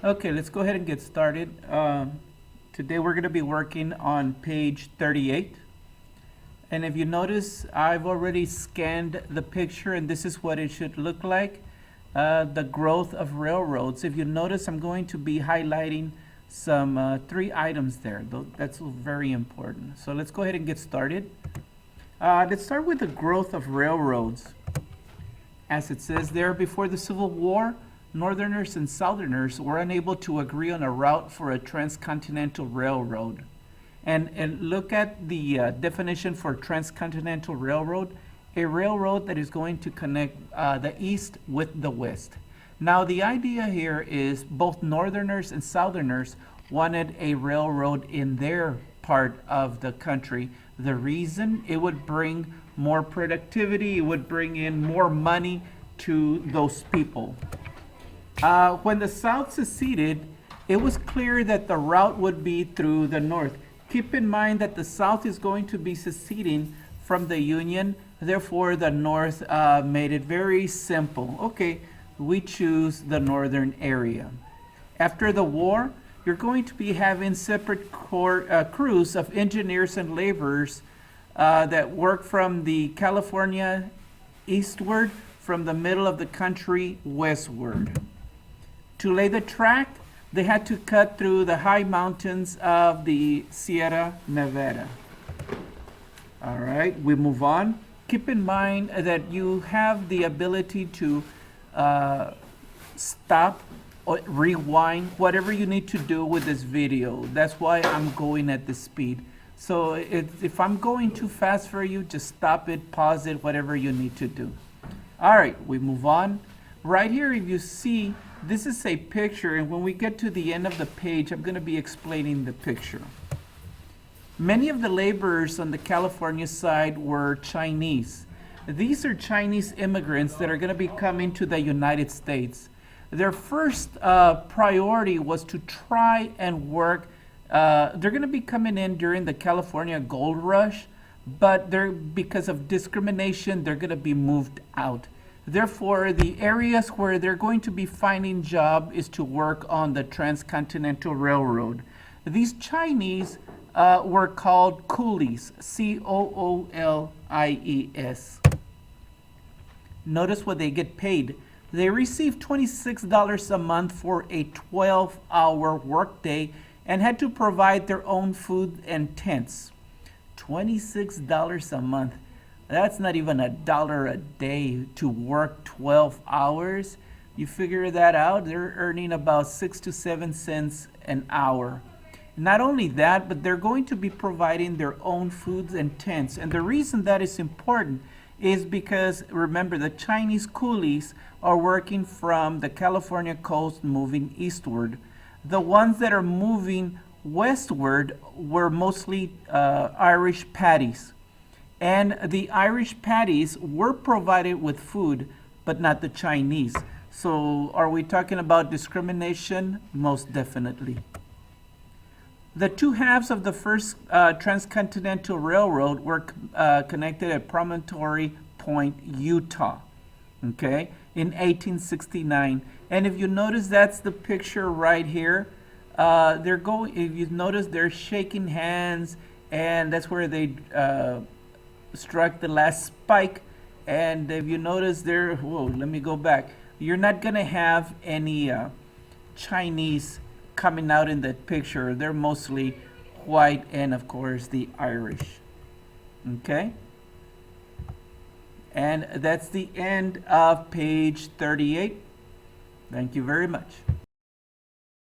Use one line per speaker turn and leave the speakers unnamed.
Okay, let's go ahead and get started. Today we're going to be working on page 38. And if you notice, I've already scanned the picture and this is what it should look like. The growth of railroads. If you notice, I'm going to be highlighting some 3 items there. That's very important. So let's go ahead and get started. Let's start with the growth of railroads. As it says there, before the Civil War, Northerners and Southerners were unable to agree on a route for a transcontinental railroad. And look at the definition for transcontinental railroad, a railroad that is going to connect the East with the West. Now the idea here is both Northerners and Southerners wanted a railroad in their part of the country. The reason, it would bring more productivity, it would bring in more money to those people. When the South seceded, it was clear that the route would be through the North. Keep in mind that the South is going to be seceding from the Union, therefore the North made it very simple. Okay, we choose the northern area. After the war, you're going to be having separate crews of engineers and laborers that work from the California eastward, from the middle of the country westward. To lay the track, they had to cut through the high mountains of the Sierra Nevada. All right, we move on. Keep in mind that you have the ability to stop or rewind, whatever you need to do with this video. That's why I'm going at this speed. So if I'm going too fast for you, just stop it, pause it, whatever you need to do. All right, we move on. Right here, if you see, this is a picture, and when we get to the end of the page, I'm going to be explaining the picture. Many of the laborers on the California side were Chinese. These are Chinese immigrants that are going to be coming to the United States. Their first priority was to try and work. They're going to be coming in during the California Gold Rush, but because of discrimination, they're going to be moved out. Therefore, the areas where they're going to be finding job is to work on the Transcontinental Railroad. These Chinese were called coolies, C-O-O-L-I-E-S. Notice what they get paid. They receive $26 a month for a 12-hour workday and had to provide their own food and tents. $26 a month. That's not even $1 a day to work 12 hours. You figure that out, they're earning about 6 to 7 cents an hour. Not only that, but they're going to be providing their own foods and tents. And the reason that is important is because, remember, the Chinese coolies are working from the California coast moving eastward. The ones that are moving westward were mostly Irish paddies. And the Irish paddies were provided with food, but not the Chinese. So are we talking about discrimination? Most definitely. The two halves of the first transcontinental railroad were connected at Promontory Point, Utah, okay, in 1869. And if you notice, that's the picture right here. If you notice, they're shaking hands, and that's where they struck the last spike. And if you notice there, whoa, let me go back. You're not gonna have any Chinese coming out in that picture. They're mostly white and of course the Irish. Okay? And that's the end of page 38. Thank you very much.